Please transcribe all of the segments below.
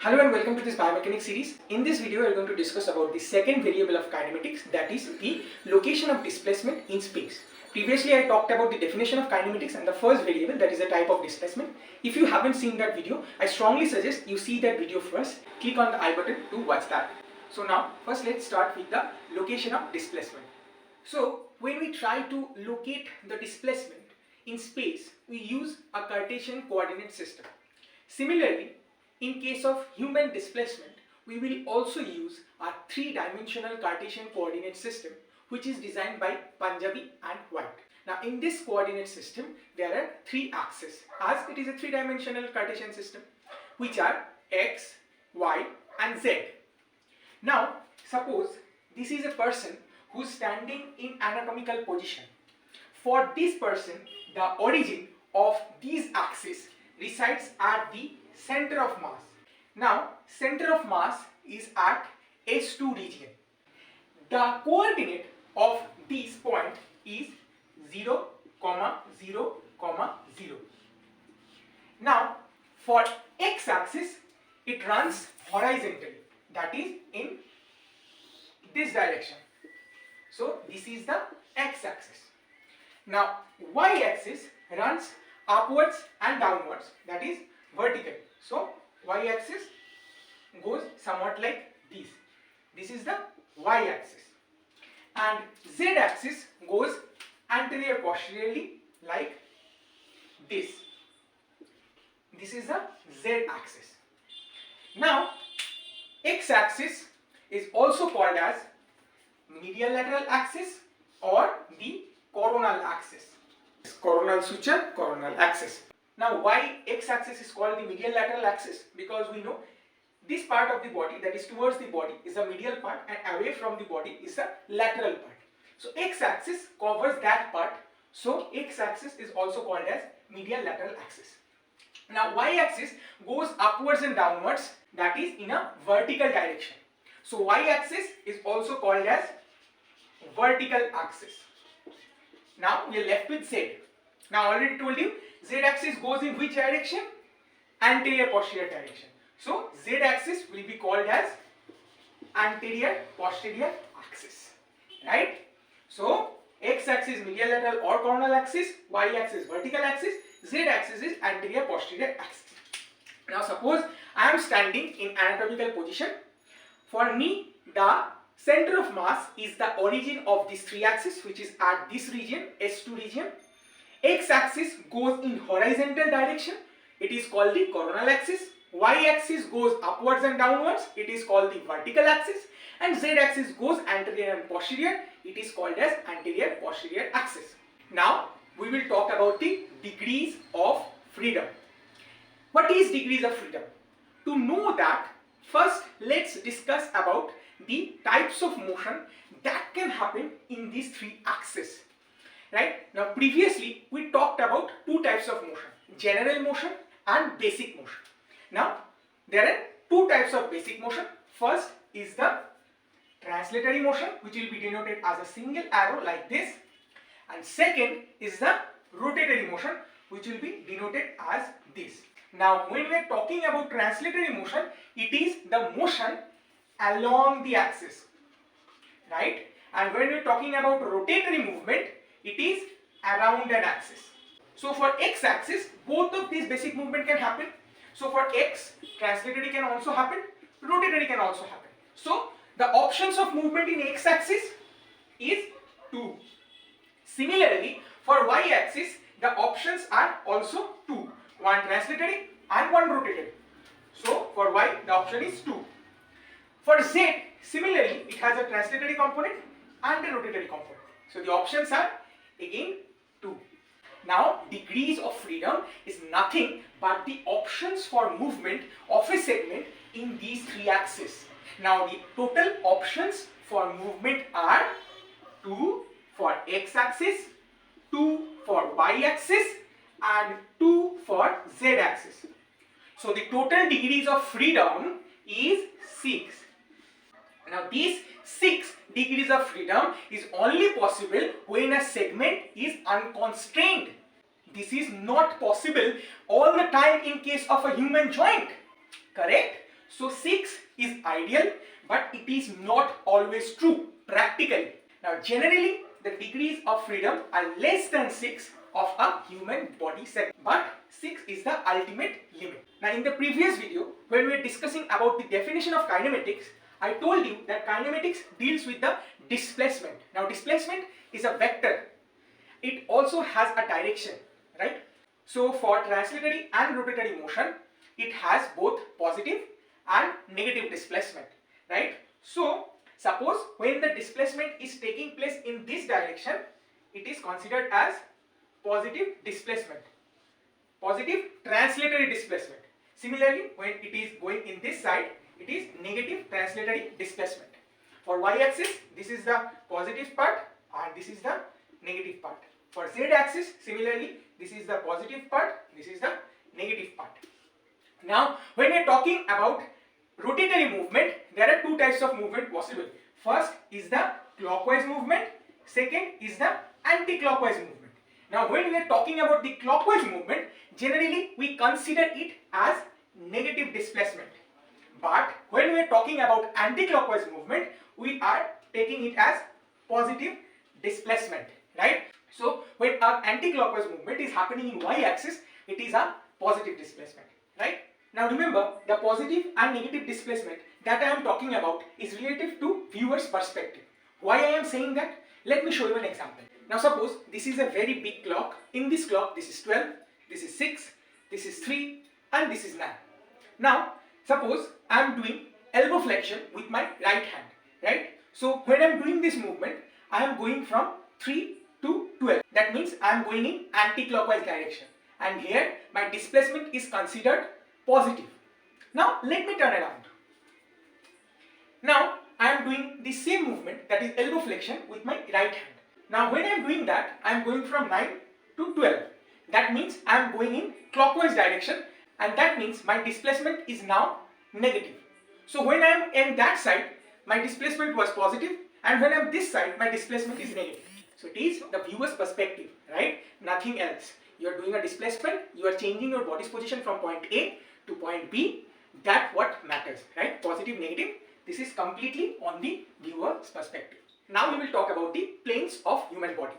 Hello and welcome to this biomechanics series. In this video, we are going to discuss about the second variable of kinematics, that is the location of displacement in space. Previously, I talked about the definition of kinematics and the first variable, that is a type of displacement. If you haven't seen that video, I strongly suggest you see that video first. Click on the I button to watch that. So now, first let's start with the location of displacement. So when we try to locate the displacement in space, we use a Cartesian coordinate system. Similarly, in case of human displacement, we will also use a three-dimensional Cartesian coordinate system which is designed by Punjabi and White. Now in this coordinate system, there are three axes, as it is a three-dimensional Cartesian system, which are x, y and z. Now suppose this is a person who is standing in anatomical position. For this person, the origin of these axes resides at the center of mass. Now, center of mass is at S2 region. The coordinate of this point is 0, 0, 0. Now, for x-axis, it runs horizontally, that is in this direction. So, this is the x-axis. Now, y-axis runs upwards and downwards, that is vertically. So y-axis goes somewhat like this. This is the y-axis. And z-axis goes anterior posteriorly like this. This is the z-axis. Now x-axis is also called as medial lateral axis or the coronal axis. Coronal suture, coronal axis. Now why x-axis is called the medial lateral axis? Because we know this part of the body, that is towards the body, is the medial part and away from the body is the lateral part. So x-axis covers that part. So x-axis is also called as medial lateral axis. Now y-axis goes upwards and downwards, that is in a vertical direction. So y-axis is also called as vertical axis. Now we are left with z. Now I already told you, z-axis goes in which direction? Anterior posterior direction. So z-axis will be called as anterior posterior axis, right? So x-axis medial lateral or coronal axis, y-axis vertical axis, z-axis is anterior posterior axis. Now suppose I am standing in anatomical position. For me, the center of mass is the origin of these three axes, which is at this region, S2 region. X-axis goes in horizontal direction, it is called the coronal axis. Y-axis goes upwards and downwards, it is called the vertical axis. And Z-axis goes anterior and posterior, it is called as anterior posterior axis. Now we will talk about the degrees of freedom. What is degrees of freedom? To know that, first let's discuss about the types of motion that can happen in these three axes. Right? Now previously we talked about two types of motion, general motion and basic motion. Now there are two types of basic motion. First is the translatory motion, which will be denoted as a single arrow like this, and second is the rotatory motion, which will be denoted as this. Now when we are talking about translatory motion, it is the motion along the axis, right? And when we are talking about rotatory movement, it is around an axis. So for x-axis, both of these basic movement can happen. So for x, translatory can also happen, rotatory can also happen. So the options of movement in x-axis is 2. Similarly, for y-axis, the options are also 2. One translatory and one rotatory. So for y, the option is 2. For z, similarly, it has a translatory component and a rotatory component. So the options are again 2. Now degrees of freedom is nothing but the options for movement of a segment in these three axes. Now the total options for movement are 2 for x-axis, 2 for y-axis and 2 for z-axis. So the total degrees of freedom is 6. Now these 6 degrees of freedom is only possible when a segment is unconstrained. This is not possible all the time in case of a human joint. Correct? So 6 is ideal, but it is not always true practically. Now generally the degrees of freedom are less than 6 of a human body segment, but 6 is the ultimate limit. Now in the previous video, when we were discussing about the definition of kinematics, I told you that kinematics deals with the displacement. Now displacement is a vector. It also has a direction, right? So for translatory and rotatory motion, it has both positive and negative displacement, right? So suppose when the displacement is taking place in this direction, it is considered as positive displacement, positive translatory displacement. Similarly, when it is going in this side, it is negative translatory displacement. For y-axis, this is the positive part and this is the negative part. For z-axis, similarly, this is the positive part, this is the negative part. Now, when we are talking about rotatory movement, there are two types of movement possible. First is the clockwise movement, second is the anti-clockwise movement. Now, when we are talking about the clockwise movement, generally we consider it as negative displacement. But when we are talking about anti-clockwise movement, we are taking it as positive displacement, right? So when our anti-clockwise movement is happening in y-axis, it is a positive displacement, right? Now remember, the positive and negative displacement that I am talking about is relative to viewer's perspective. Why I am saying that? Let me show you an example. Now suppose this is a very big clock. In this clock, this is 12, this is 6, this is 3 and this is 9. Now suppose I am doing elbow flexion with my right hand, right? So when I am doing this movement, I am going from 3 to 12. That means I am going in anti-clockwise direction. And here my displacement is considered positive. Now let me turn around. Now I am doing the same movement, that is elbow flexion, with my right hand. Now when I am doing that, I am going from 9 to 12. That means I am going in clockwise direction, and that means my displacement is now negative. So when I am in that side, my displacement was positive, and when I am this side, my displacement is negative. So it is the viewer's perspective, right? Nothing else. You are doing a displacement, you are changing your body's position from point A to point B. That's what matters, right? Positive, negative. This is completely on the viewer's perspective. Now we will talk about the planes of human body.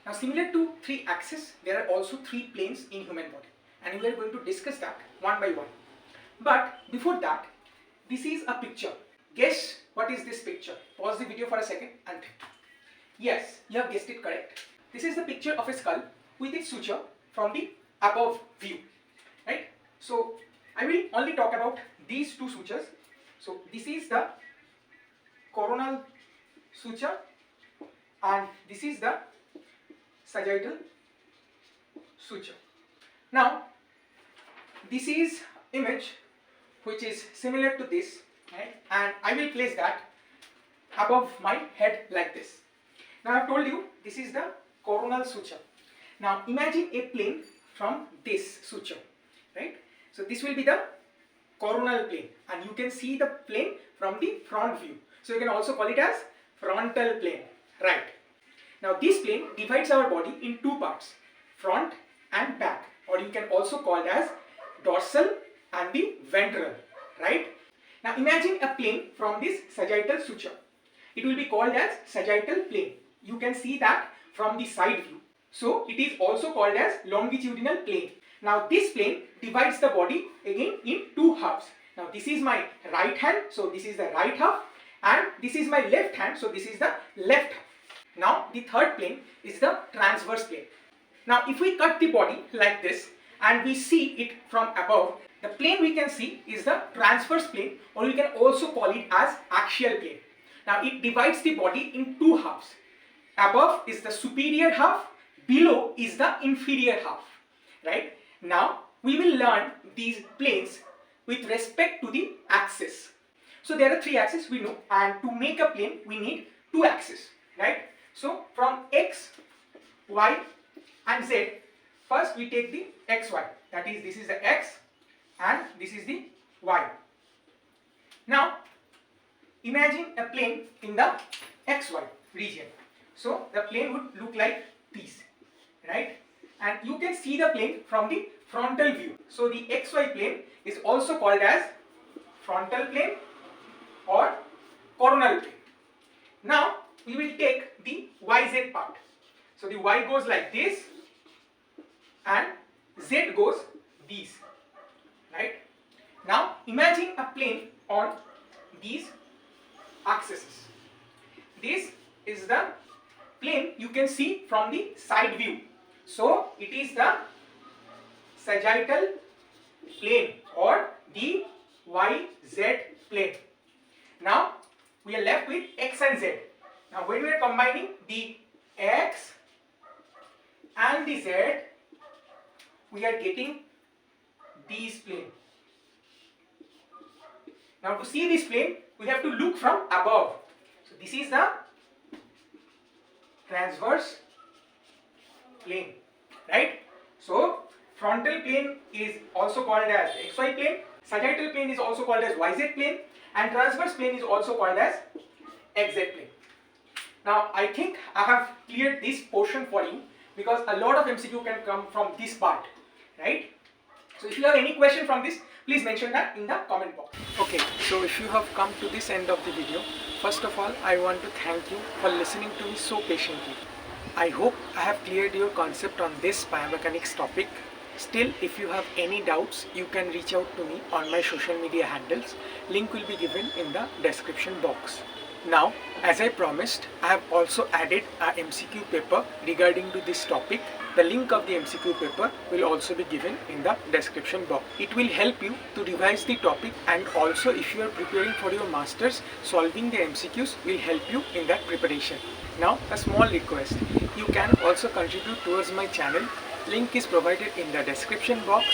Now similar to 3 axes, there are also 3 planes in human body, and we are going to discuss that one by one. But before that, this is a picture. Guess what is this picture? Pause the video for a second and think. Yes, you have guessed it correct. This is the picture of a skull with its suture from the above view, right? So I will only talk about these 2 sutures. So this is the coronal suture and this is the sagittal suture. Now this is image which is similar to this, right? And I will place that above my head like this. Now I have told you this is the coronal suture. Now imagine a plane from this suture, right? So this will be the coronal plane, and you can see the plane from the front view. So you can also call it as frontal plane, right? Now this plane divides our body in 2 parts, front and back, or you can also call it as dorsal and the ventral, right? Now imagine a plane from this sagittal suture. It will be called as sagittal plane. You can see that from the side view. So it is also called as longitudinal plane. Now this plane divides the body again in 2 halves. Now this is my right hand, so this is the right half, and this is my left hand, so this is the left half. Now the third plane is the transverse plane. Now if we cut the body like this and we see it from above, the plane we can see is the transverse plane, or we can also call it as axial plane. Now it divides the body in 2 halves. Above is the superior half, below is the inferior half, right? Now we will learn these planes with respect to the axis. So there are 3 axes we know, and to make a plane we need 2 axes, right? So from x, y and z, first we take the xy, that is this is the x and this is the y. Now imagine a plane in the xy region. So the plane would look like this, right? And you can see the plane from the frontal view. So the xy plane is also called as frontal plane or coronal plane. Now we will take the YZ part. So the Y goes like this and Z goes these, right? Now imagine a plane on these axes. This is the plane you can see from the side view. So it is the sagittal plane or the YZ plane. Now we are left with X and Z. Now when we are combining the X and the Z, we are getting these plane. Now to see this plane, we have to look from above. So this is the transverse plane, right? So frontal plane is also called as XY plane, sagittal plane is also called as YZ plane, and transverse plane is also called as XZ plane. Now I think I have cleared this portion for you because a lot of MCQ can come from this part, right? So if you have any question from this, please mention that in the comment box. Okay, so if you have come to this end of the video, first of all I want to thank you for listening to me so patiently. I hope I have cleared your concept on this biomechanics topic. Still, if you have any doubts, you can reach out to me on my social media handles. Link will be given in the description box. Now, as I promised, I have also added a MCQ paper regarding to this topic. The link of the MCQ paper will also be given in the description box. It will help you to revise the topic, and also if you are preparing for your masters, solving the MCQs will help you in that preparation. Now, a small request. You can also contribute towards my channel. Link is provided in the description box.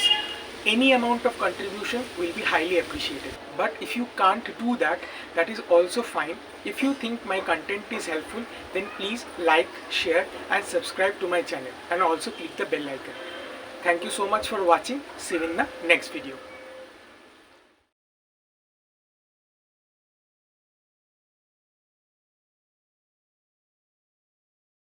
Any amount of contribution will be highly appreciated. But if you can't do that, that is also fine. If you think my content is helpful, then please like, share and subscribe to my channel, and also click the bell icon. Thank you so much for watching. See you in the next video.